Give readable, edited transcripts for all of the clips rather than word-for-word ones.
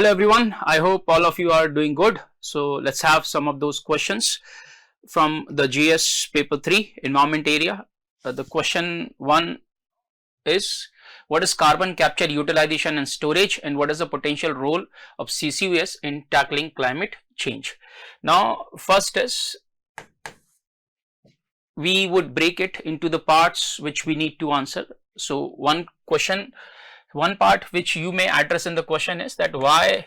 Hello everyone, I hope all of you are doing good. So let's have some of those questions from the GS paper 3 environment area. The question 1 is, what is carbon capture, utilization and storage, and what is the potential role of CCUS in tackling climate change? Now first is, we would break it into the parts which we need to answer. So one part which you may address in the question is that why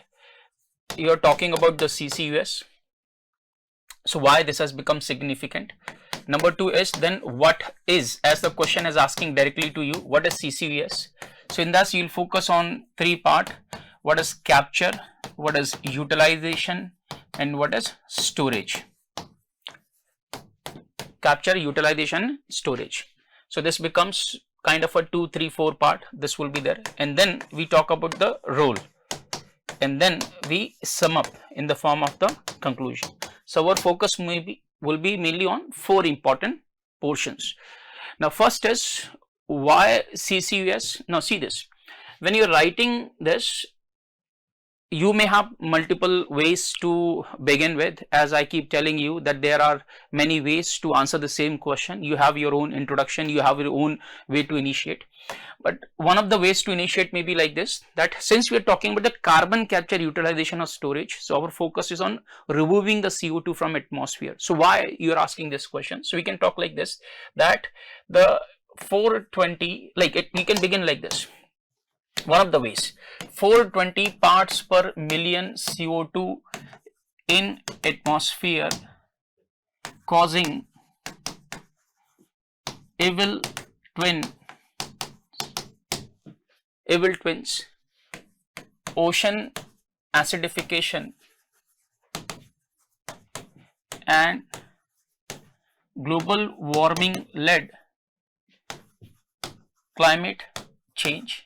you are talking about the CCUS, so why this has become significant. Number 2 is then what is, as the question is asking directly to you, what is CCUS? So in this you will focus on 3 parts: what is capture, what is utilization, and what is storage. Capture, utilization, storage. So this becomes kind of a 2, 3, 4 part. This will be there, and then we talk about the role, and then we sum up in the form of the conclusion. So our focus will be mainly on 4 important portions. Now first is, why CCUS? Now see this, when you are writing this, you may have multiple ways to begin with. As I keep telling you that there are many ways to answer the same question. You have your own introduction, you have your own way to initiate, but one of the ways to initiate may be like this, that since we are talking about the carbon capture, utilization or storage, so our focus is on removing the CO2 from atmosphere. So why you are asking this question? So we can talk like this, that the 420, we can begin like this. One of the ways, 420 parts per million CO2 in atmosphere causing evil twins, ocean acidification and global warming led climate change.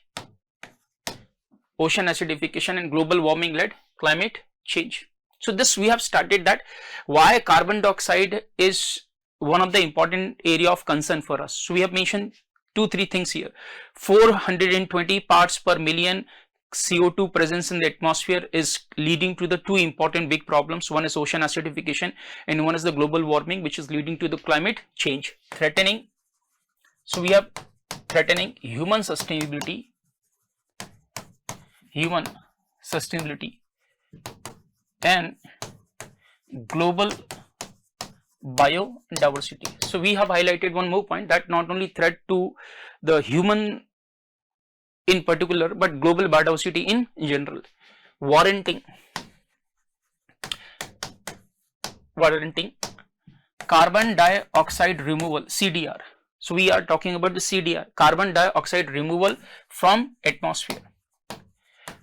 Ocean acidification and global warming led climate change. So this we have started that why carbon dioxide is one of the important area of concern for us. So we have mentioned 2-3 things here. 420 parts per million CO2 presence in the atmosphere is leading to the 2 important big problems. One is ocean acidification and one is the global warming, which is leading to the climate change, threatening. So we have threatening human sustainability and global biodiversity. So we have highlighted one more point, that not only threat to the human in particular but global biodiversity in general. Warranting carbon dioxide removal, CDR. So we are talking about the CDR, carbon dioxide removal from atmosphere.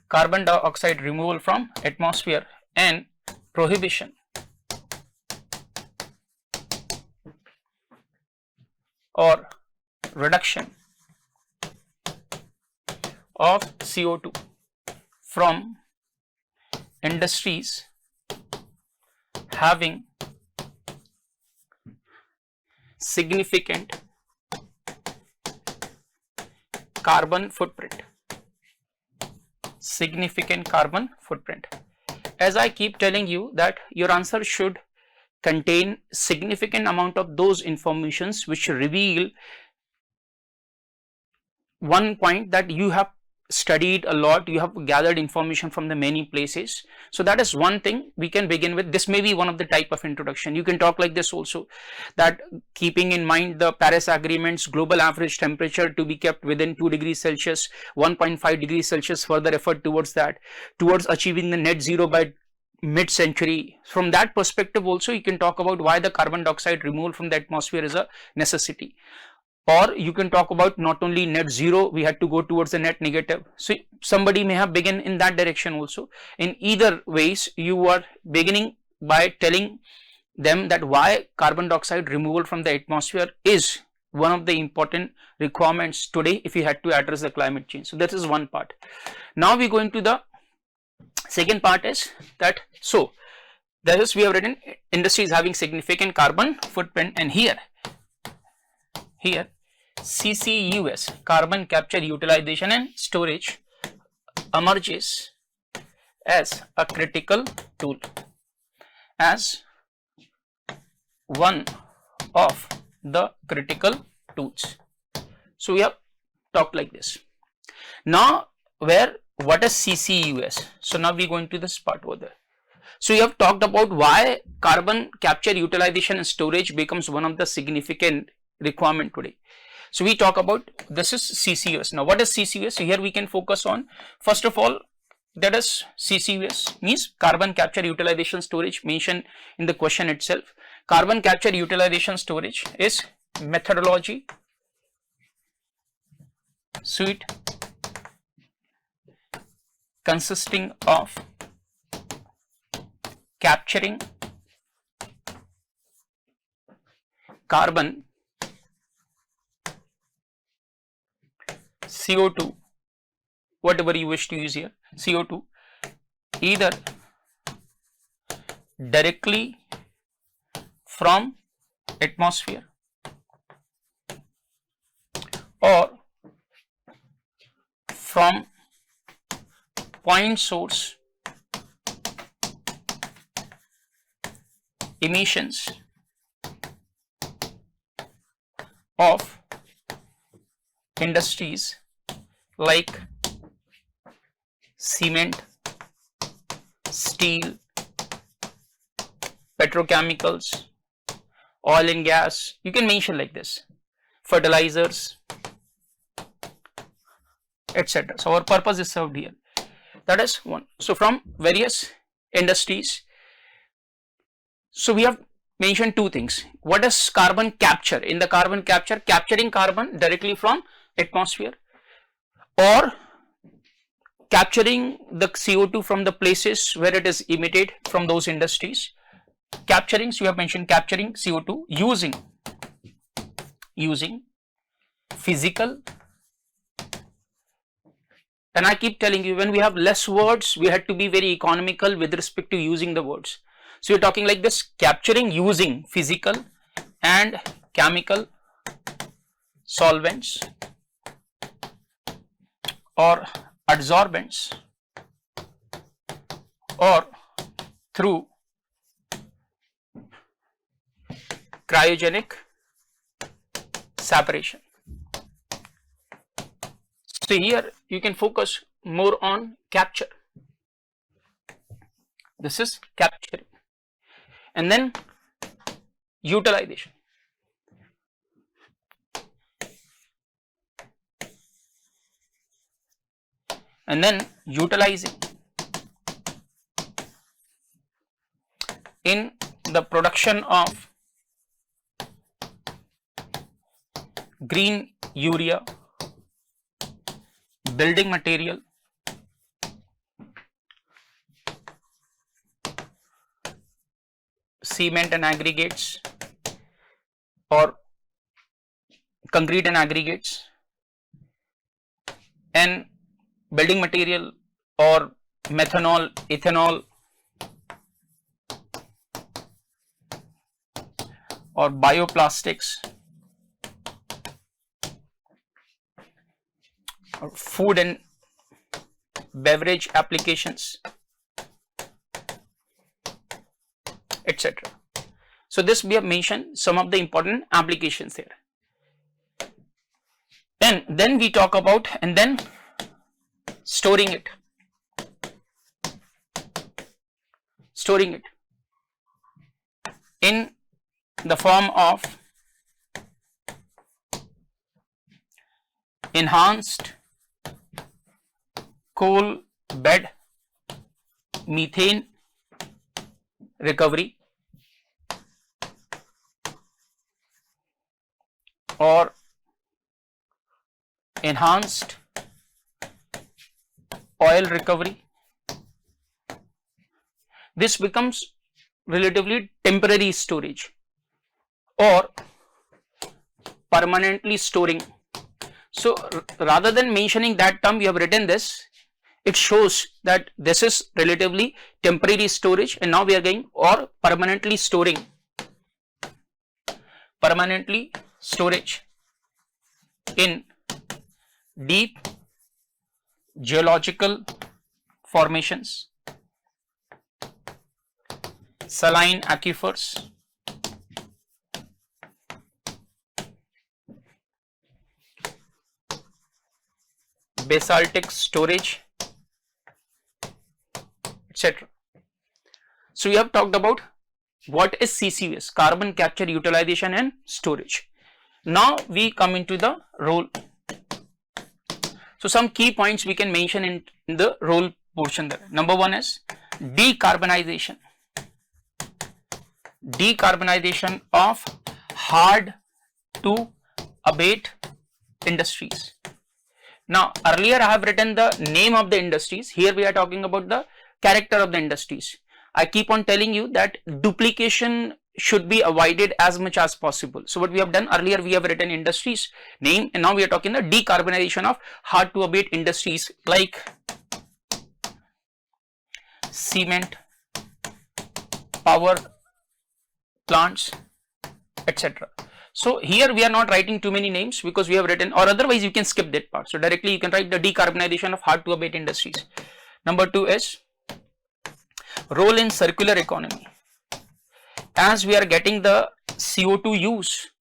Carbon dioxide removal from atmosphere and prohibition or reduction of CO2 from industries having significant carbon footprint. As I keep telling you that your answer should contain significant amount of those informations which reveal one point, that you have studied a lot, you have gathered information from the many places. So that is one thing we can begin with. This may be one of the type of introduction. You can talk like this also, that keeping in mind the Paris Agreement's global average temperature to be kept within 2 degrees Celsius, 1.5 degrees Celsius, further effort towards that, towards achieving the net zero by mid-century. From that perspective also you can talk about why the carbon dioxide removal from the atmosphere is a necessity. Or you can talk about not only net zero, we had to go towards the net negative. So somebody may have begun in that direction also. In either ways, you are beginning by telling them that why carbon dioxide removal from the atmosphere is one of the important requirements today if you had to address the climate change. So that is one part. Now we go into the second part, is that, so that is, we have written industries having significant carbon footprint, and here CCUS, carbon capture, utilization and storage, emerges as a critical tool, as one of the critical tools. So we have talked like this. Now what is CCUS? So now we go into this part over there. So we have talked about why carbon capture, utilization and storage becomes one of the significant requirement today. So we talk about this is CCUS. Now what is CCUS? So here we can focus on, first of all, that is CCUS means carbon capture, utilization, storage, mentioned in the question itself. Carbon capture, utilization, storage is methodology suite consisting of capturing carbon, CO2, whatever you wish to use here, CO2, either directly from atmosphere or from point source emissions of industries like cement, steel, petrochemicals, oil and gas, you can mention like this, fertilizers, etc. So our purpose is served here. That is one. So from various industries. So we have mentioned two things. What is carbon capture? In the carbon capture, capturing carbon directly from atmosphere or capturing the CO2 from the places where it is emitted from those industries. Capturing, so you have mentioned capturing CO2 using physical, and I keep telling you, when we have less words, we had to be very economical with respect to using the words. So you're talking like this, capturing using physical and chemical solvents or adsorbents or through cryogenic separation. So here you can focus more on capture. This is capturing. And then utilization. And then utilizing in the production of green urea, building material, cement and aggregates or concrete and aggregates, and building material or methanol, ethanol or bioplastics or food and beverage applications, etc. So this we have mentioned some of the important applications here. And then we talk about and then storing it. Storing it in the form of enhanced coal bed methane recovery or enhanced oil recovery. This becomes relatively temporary storage or permanently storing. So rather than mentioning that term, we have written this. It shows that this is relatively temporary storage, and now we are going or permanently storing. Permanently storage in deep geological formations saline aquifers, basaltic storage, etc. So we have talked about what is CCUS, carbon capture, utilization and storage. Now we come into the role. So some key points we can mention in the role portion there. Number one is decarbonization. Decarbonization of hard to abate industries. Now earlier I have written the name of the industries. Here we are talking about the character of the industries. I keep on telling you that duplication should be avoided as much as possible. So what we have done earlier, we have written industries name, and now we are talking the decarbonization of hard to abate industries like cement, power plants, etc. So here we are not writing too many names because we have written, or otherwise you can skip that part. So directly you can write the decarbonization of hard to abate industries. Number two is role in circular economy. As we are getting the CO2 use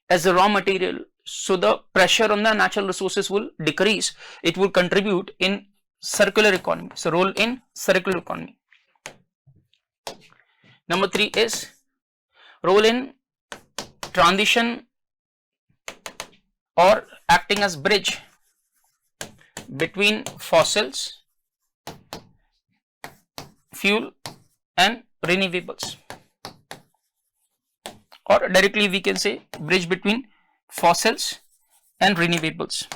as a raw material, so the pressure on the natural resources will decrease. It will contribute in circular economy. So role in circular economy. Number three is role in transition or acting as bridge between fossils, fuel and renewables, or directly we can say bridge between fossils and renewables.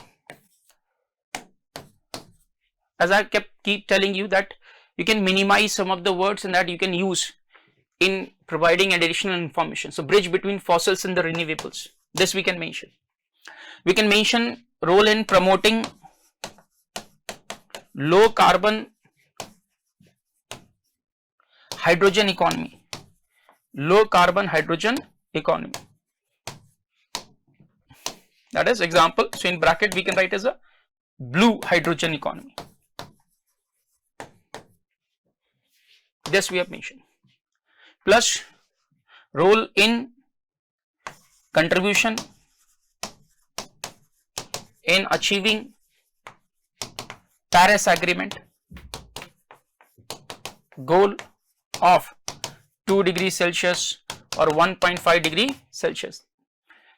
As I keep telling you that you can minimize some of the words and that you can use in providing additional information. So bridge between fossils and the renewables, this we can mention. We can mention role in promoting low carbon hydrogen economy, low carbon hydrogen economy. That is example. So in bracket we can write as a blue hydrogen economy. This we have mentioned. Plus role in contribution in achieving Paris Agreement goal of 2 degrees Celsius or 1.5 degree Celsius.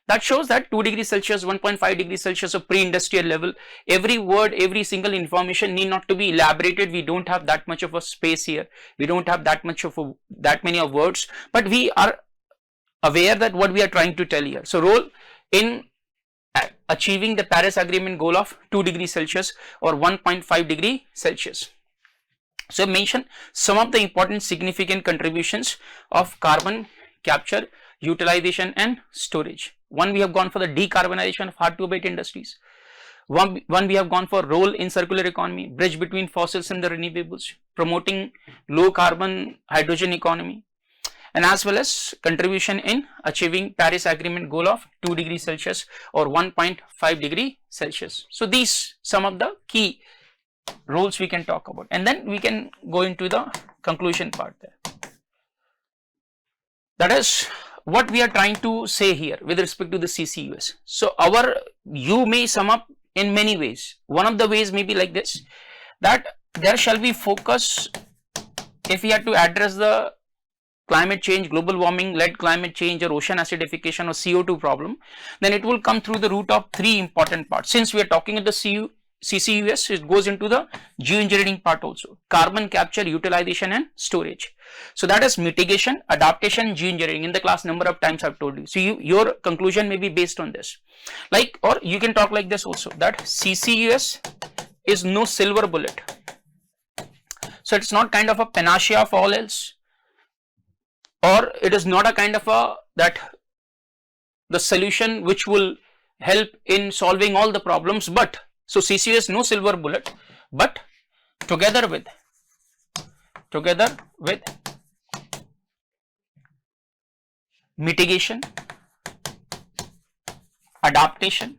That shows that 2 degrees Celsius, 1.5 degrees Celsius of pre-industrial level. Every word, every single information need not to be elaborated. We don't have that much of a space here. We don't have that much of that many of words, but we are aware that what we are trying to tell here. So role in achieving the Paris Agreement goal of 2 degrees Celsius or 1.5 degree Celsius. So mention some of the important significant contributions of carbon capture, utilization and storage. One, we have gone for the decarbonization of hard to abate industries. One we have gone for role in circular economy, bridge between fossils and the renewables, promoting low carbon hydrogen economy, and as well as contribution in achieving Paris Agreement goal of 2 degrees Celsius or 1.5 degree Celsius. So these some of the key roles we can talk about, and then we can go into the conclusion part there. That is what we are trying to say here with respect to the CCUS. So you may sum up in many ways. One of the ways may be like this, that there shall be focus if we have to address the climate change, global warming led climate change or ocean acidification or CO2 problem, then it will come through the route of three important parts. Since we are talking at the CCUS, it goes into the geoengineering part also, carbon capture, utilization and storage. So that is mitigation, adaptation, geoengineering. In the class number of times I have told you. So your conclusion may be based on this. Like, or you can talk like this also, that CCUS is no silver bullet. So it's not kind of a panacea of all else, or it is not a kind of a the solution which will help in solving all the problems, but so CCUS no silver bullet, but together with mitigation, adaptation,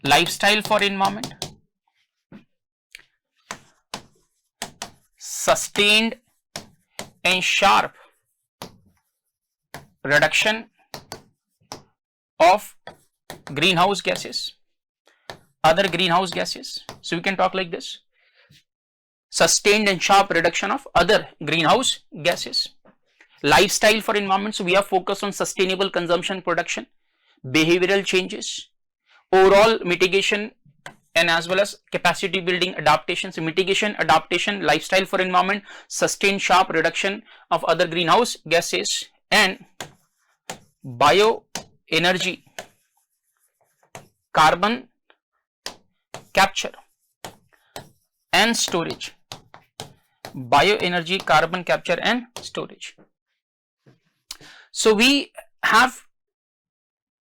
lifestyle for environment, sustained and sharp reduction of greenhouse gases, other greenhouse gases. So we can talk like this: sustained and sharp reduction of other greenhouse gases. Lifestyle for environment, so we are focused on sustainable consumption, production, behavioral changes, overall mitigation, and as well as capacity building, adaptation. So mitigation, adaptation, lifestyle for environment, sustained sharp reduction of other greenhouse gases, and bioenergy, carbon capture and storage. Bioenergy, carbon capture and storage. So we have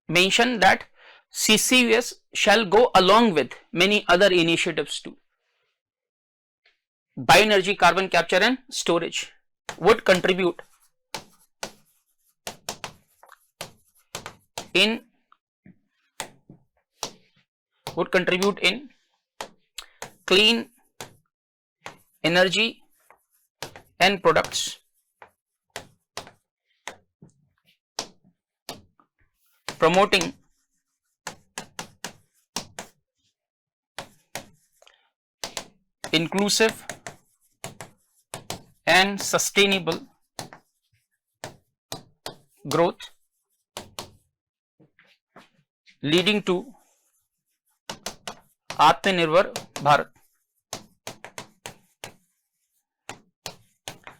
mentioned that CCUS shall go along with many other initiatives too. Bioenergy, carbon capture and storage would contribute in clean energy and products, promoting inclusive and sustainable growth, leading to Atmanirbhar Bharat.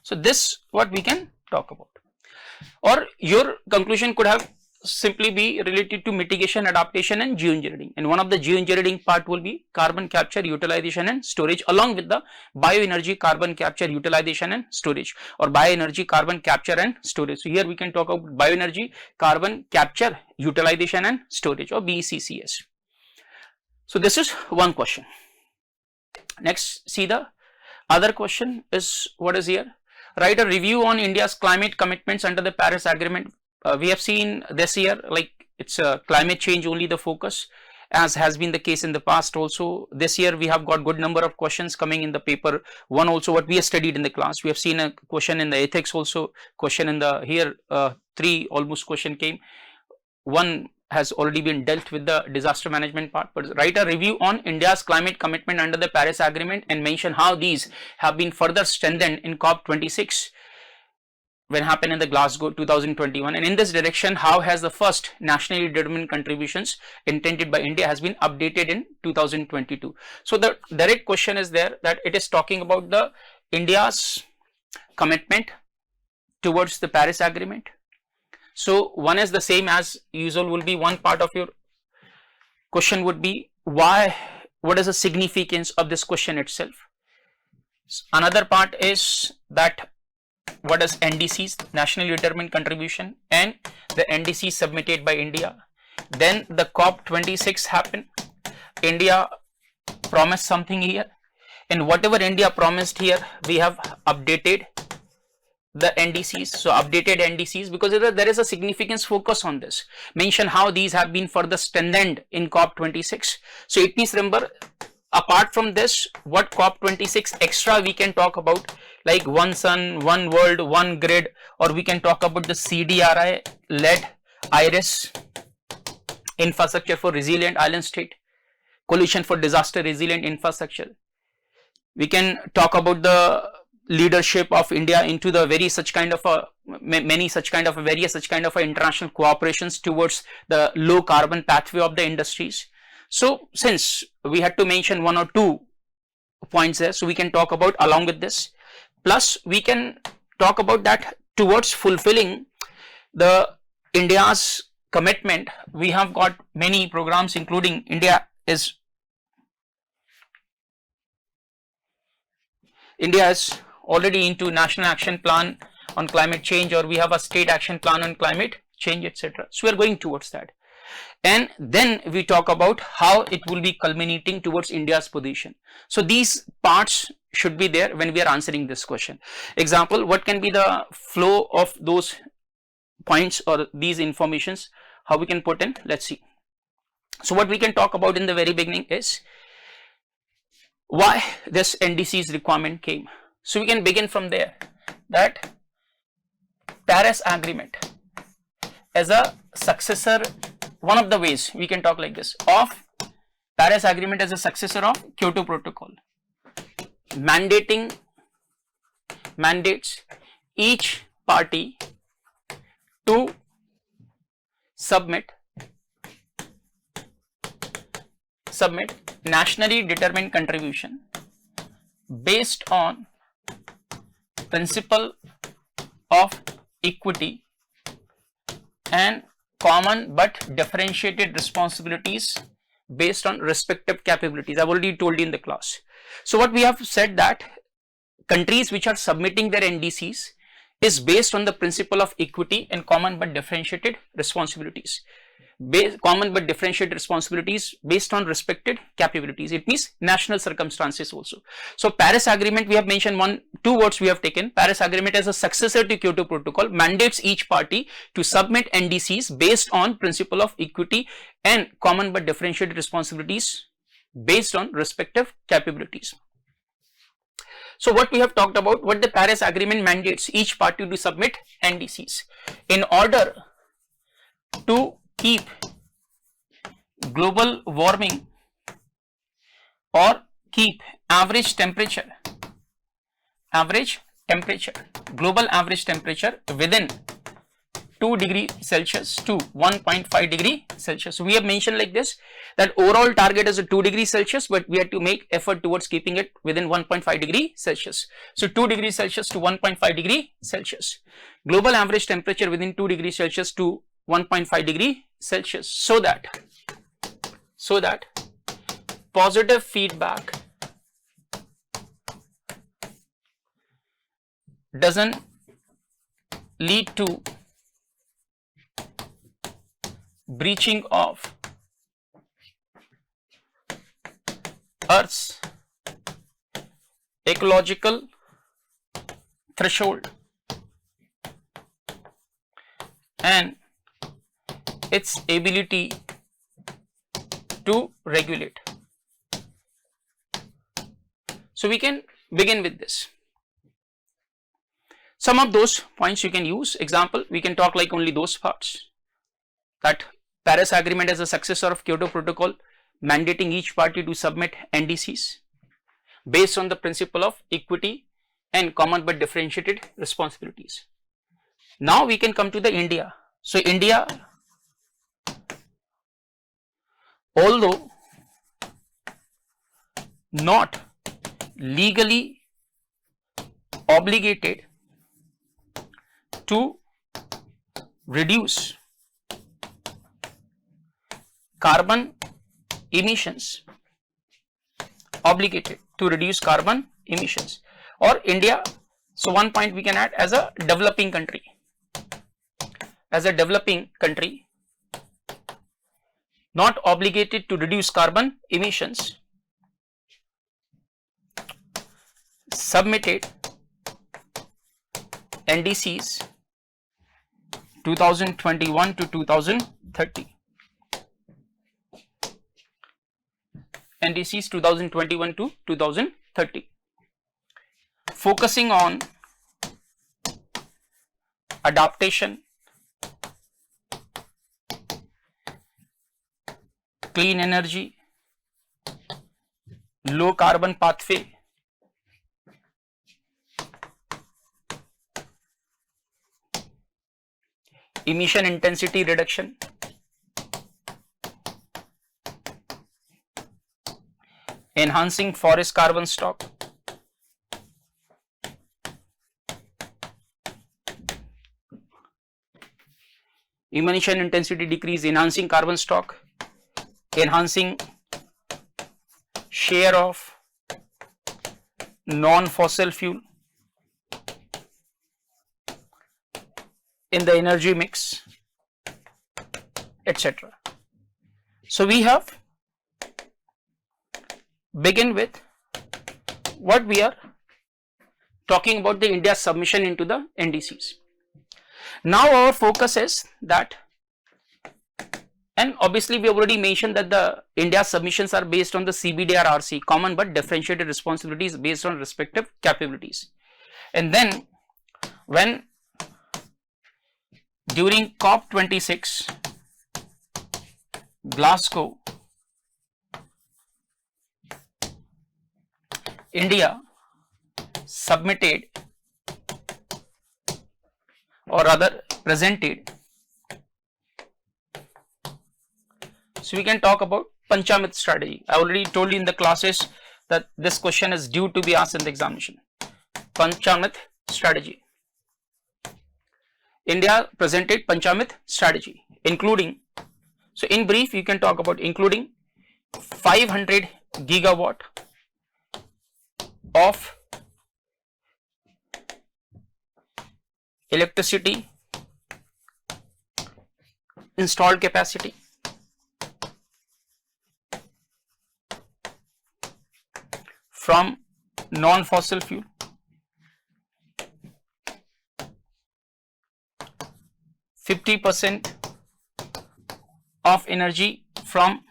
So this what we can talk about, or your conclusion could have simply be related to mitigation, adaptation and geoengineering, and one of the geoengineering part will be carbon capture, utilization and storage, along with the bioenergy, carbon capture, utilization and storage, or bioenergy, carbon capture and storage. So here we can talk about bioenergy, carbon capture, utilization and storage, or BCCS. So this is one question. Next, see the other question is what is here. Write a review on India's climate commitments under the Paris Agreement. We have seen this year, like it's climate change only the focus, as has been the case in the past also. This year we have got good number of questions coming in the paper 1 also, what we have studied in the class. We have seen a question in the ethics also, question in the here 3 almost question came. 1 has already been dealt with the disaster management part, but write a review on India's climate commitment under the Paris Agreement and mention how these have been further strengthened in COP26 when happened in the Glasgow 2021, and in this direction how has the first nationally determined contributions intended by India has been updated in 2022. So the direct question is there that it is talking about the India's commitment towards the Paris Agreement. So one is the same as usual, will be one part of your question would be why, what is the significance of this question itself. Another part is that what is NDCs, nationally determined contribution, and the NDCs submitted by India. Then the COP26 happened, India promised something here, and whatever India promised here we have updated the NDCs. So updated NDCs, because there is a significance focus on this, mention how these have been further strengthened in COP26. So it means, remember, apart from this, what COP26 extra we can talk about, like one sun, one world, one grid, or we can talk about the CDRI led IRIS, infrastructure for resilient island state, coalition for disaster resilient infrastructure. We can talk about the leadership of India into the very such kind of a various such kind of a international cooperations towards the low carbon pathway of the industries. So since we had to mention 1 or 2 points there, so we can talk about along with this, plus we can talk about that towards fulfilling the India's commitment. We have got many programs, including India is already into National Action Plan on Climate Change, or we have a State Action Plan on Climate Change, etc. So we are going towards that, and then we talk about how it will be culminating towards India's position. So these parts should be there when we are answering this question. Example, what can be the flow of those points or these informations, how we can put in, let's see. So what we can talk about in the very beginning is why this NDC's requirement came. So we can begin from there, that Paris Agreement as a successor, one of the ways we can talk like this, of Paris Agreement as a successor of Kyoto Protocol, mandates each party to submit nationally determined contribution based on principle of equity and common but differentiated responsibilities based on respective capabilities. I've already told you in the class. So what we have said, that countries which are submitting their NDCs is based on the principle of equity and common but differentiated responsibilities. Common but differentiated responsibilities based on respected capabilities. It means national circumstances also. So Paris Agreement, we have mentioned two words we have taken. Paris Agreement as a successor to Kyoto Protocol mandates each party to submit NDCs based on principle of equity and common but differentiated responsibilities based on respective capabilities. So what we have talked about, what the Paris Agreement mandates each party to submit NDCs in order to keep global warming or keep global average temperature within 2 degrees Celsius to 1.5 degree Celsius. So we have mentioned like this, that overall target is a 2 degrees Celsius, but we have to make effort towards keeping it within 1.5 degree Celsius. So 2 degrees Celsius to 1.5 degree Celsius. Global average temperature within 2 degrees Celsius to 1.5 degree Celsius, so that positive feedback doesn't lead to breaching of Earth's ecological threshold and its ability to regulate. So we can begin with this. Some of those points you can use. Example, we can talk like only those parts, that Paris Agreement as a successor of Kyoto Protocol mandating each party to submit NDCs based on the principle of equity and common but differentiated responsibilities. Now we can come to the India. So India, although not legally obligated to reduce carbon emissions, or India, so one point we can add, as a developing country, not obligated to reduce carbon emissions, submitted NDCs 2021 to 2030. NDCs 2021 to 2030, focusing on adaptation, clean energy, low carbon pathway, emission intensity reduction, enhancing forest carbon stock, emission intensity decrease, enhancing carbon stock, enhancing share of non-fossil fuel in the energy mix, etc. So we have begin with what we are talking about, the India's submission into the NDCs. Now our focus is that And obviously we already mentioned that the India's submissions are based on the CBDR-RC, common but differentiated responsibilities based on respective capabilities. And then when during COP26 Glasgow, India submitted or rather presented. So we can talk about Panchamrit strategy. I already told you in the classes that this question is due to be asked in the examination. Panchamrit strategy. India presented Panchamrit strategy, including, so in brief you can talk about including 500 gigawatt of electricity installed capacity, from non-fossil fuel, 50% of energy from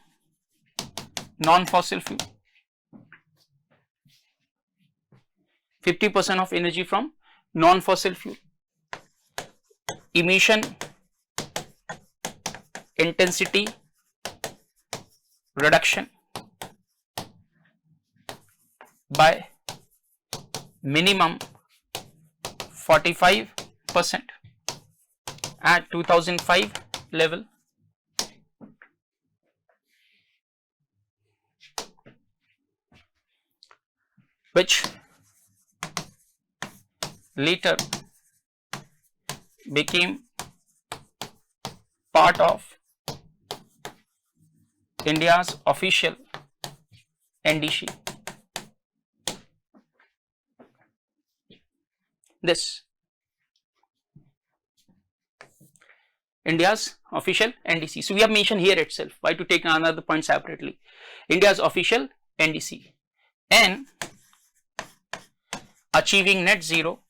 non-fossil fuel, 50% of energy from non-fossil fuel, emission intensity reduction by minimum 45% at 2005 level, which later became part of India's official NDC. This India's official NDC. So we have mentioned here itself. Why to take another point separately? India's official NDC and achieving net zero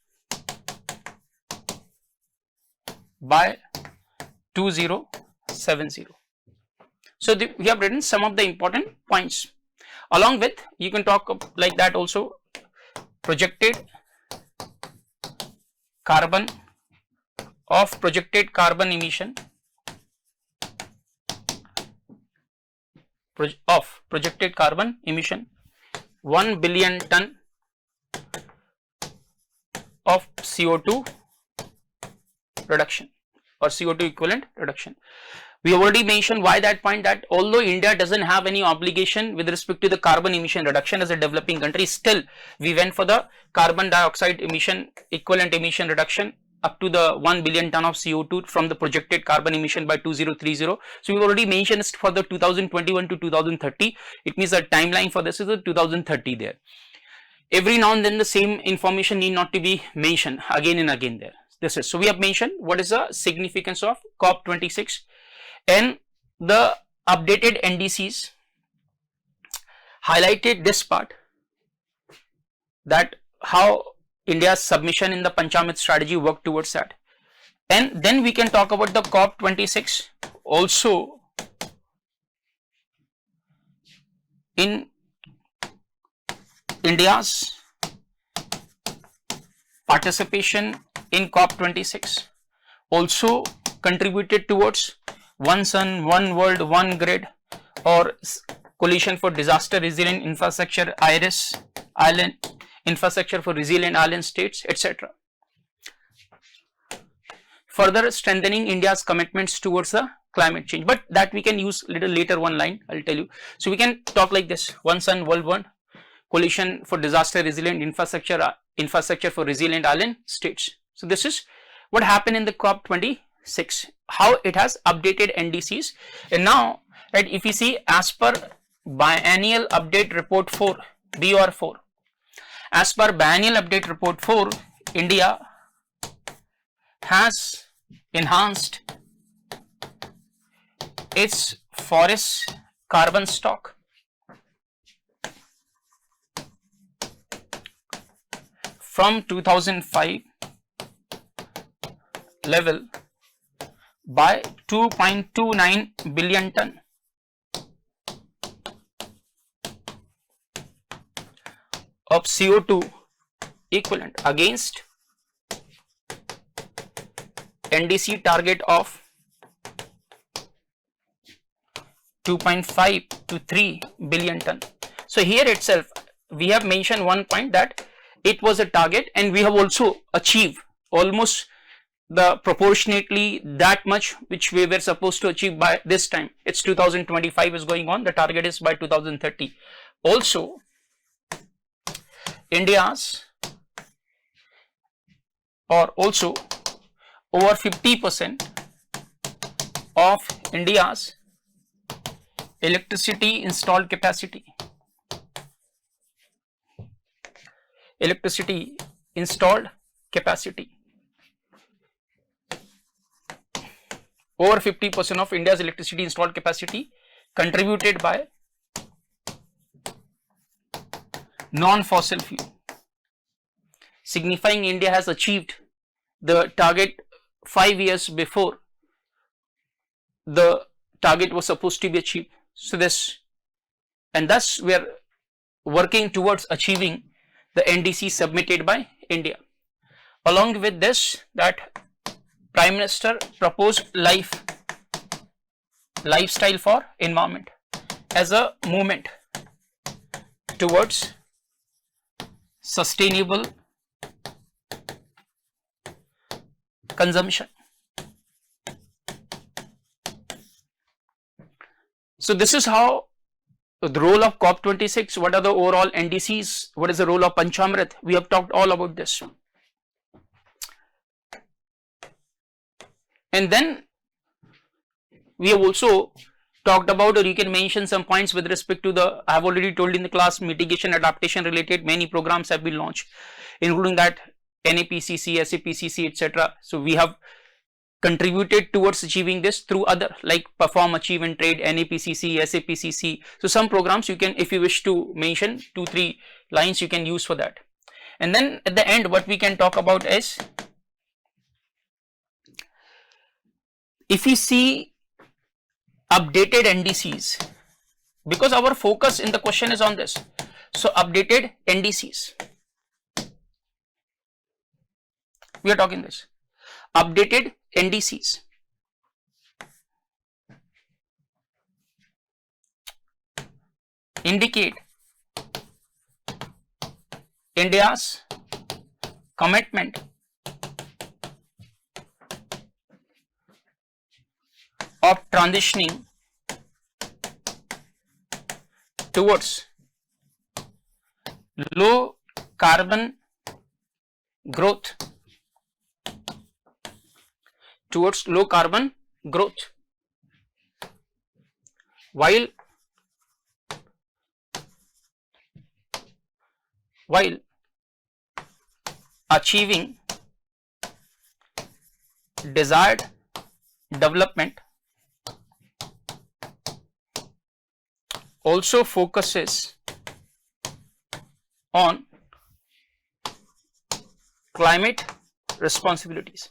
by 2070. So we have written some of the important points. Along with, you can talk like that also, projected carbon emission of projected carbon emission 1 billion ton of CO2 reduction or CO2 equivalent reduction. We already mentioned why that point, that although India doesn't have any obligation with respect to the carbon emission reduction as a developing country, still we went for the carbon dioxide emission equivalent emission reduction up to the 1 billion ton of CO2 from the projected carbon emission by 2030. So we already mentioned for the 2021 to 2030. It means the timeline for this is the 2030 there. Every now and then the same information need not to be mentioned again and again there. This is, so we have mentioned what is the significance of COP26 and the updated NDCs highlighted this part, that how India's submission in the Panchamrit strategy worked towards that. And then we can talk about the COP26 also in India's participation in COP26 also contributed towards One Sun, One World, One Grid or Coalition for Disaster Resilient Infrastructure, IRIS, Island, Infrastructure for Resilient Island States, etc. Further strengthening India's commitments towards the climate change, but that we can use little later one line, I'll tell you. So we can talk like this: One Sun, World One, Coalition for Disaster Resilient Infrastructure for Resilient Island States. So this is what happened in the COP26, how it has updated NDCs. And now, right, if you see as per biennial update report 4, BR4, as per biennial update report 4, India has enhanced its forest carbon stock from 2005 level by 2.29 billion ton of CO2 equivalent against NDC target of 2.5 to 3 billion ton. So here itself we have mentioned one point, that it was a target and we have also achieved almost the proportionately that much which we were supposed to achieve by this time. It's 2025 is going on, the target is by 2030. Also India's over 50% of India's electricity installed capacity, over 50% of India's electricity installed capacity contributed by non-fossil fuel, signifying India has achieved the target 5 years before the target was supposed to be achieved. So this, and thus we are working towards achieving the NDC submitted by India. Along with this, that Prime Minister proposed lifestyle for environment as a movement towards sustainable consumption. So this is how the role of COP26, what are the overall NDCs, what is the role of Panchamrit, we have talked all about this. And then we have also talked about, or you can mention some points with respect to the, I have already told in the class, mitigation adaptation related many programs have been launched, including that NEPCC, SAPCC, etc. So we have contributed towards achieving this through other, like Perform, Achieve and Trade, NEPCC, SAPCC. So some programs you can, if you wish to mention 2-3 lines, you can use for that. And then at the end, what we can talk about is, if we see updated NDCs, because our focus in the question is on this. So updated NDCs, we are talking this, updated NDCs. Indicate India's commitment of transitioning towards low carbon growth, while achieving desired development. Also focuses on climate responsibilities.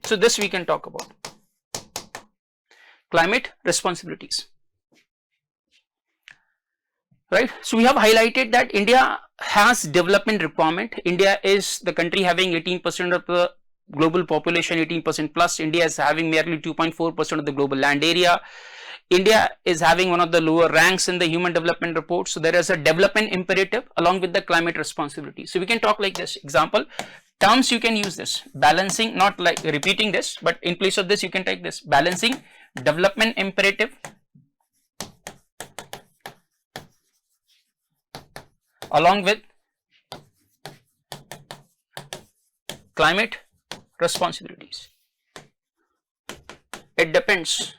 So this we can talk about, climate responsibilities, right? So we have highlighted that India has development requirement. India is the country having 18% of the global population, 18% plus. India is having merely 2.4% of the global land area. India is having one of the lower ranks in the Human Development Report. So there is a development imperative along with the climate responsibility. So we can talk like this. Example, terms you can use this, balancing, not like repeating this, but in place of this you can take this, balancing development imperative along with climate responsibilities. It depends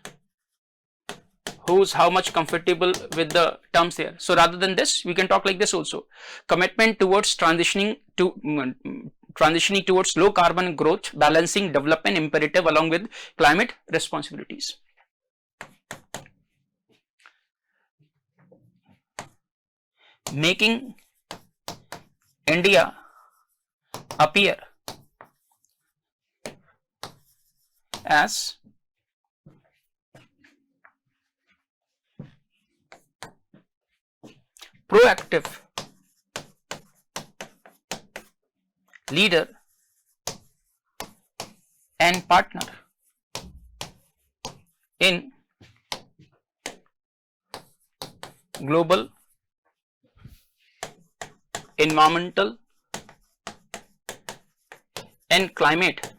who's how much comfortable with the terms here. So rather than this, we can talk like this also, commitment towards transitioning towards low carbon growth, balancing development imperative along with climate responsibilities. Making India appear as proactive leader and partner in global environmental and climate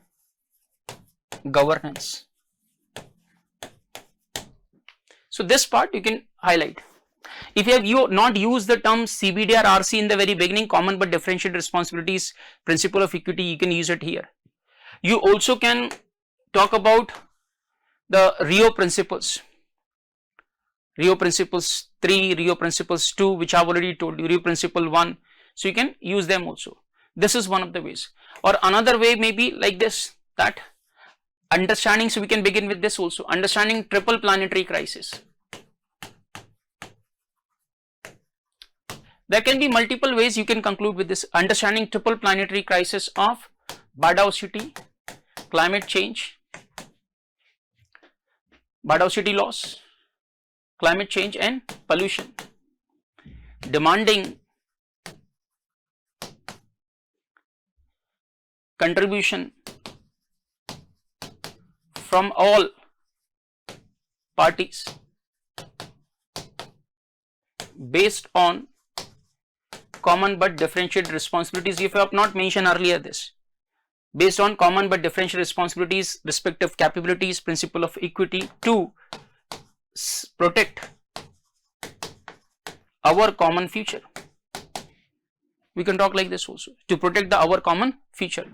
governance. So this part you can highlight. If you have not used the term CBD or RC in the very beginning, common but differentiated responsibilities, principle of equity, you can use it here. You also can talk about the Rio principles, Rio principles 3, Rio principles 2, which I have already told you, Rio principle 1. So you can use them also. This is one of the ways. Or another way may be like this, that understanding, so we can begin with this also, understanding triple planetary crisis. There can be multiple ways you can conclude with this, understanding triple planetary crisis of biodiversity, climate change, biodiversity loss, climate change and pollution, demanding contribution from all parties based on common but differentiated responsibilities. If I have not mentioned earlier this, based on common but differentiated responsibilities, respective capabilities, principle of equity to protect our common future. We can talk like this also, to protect our common future.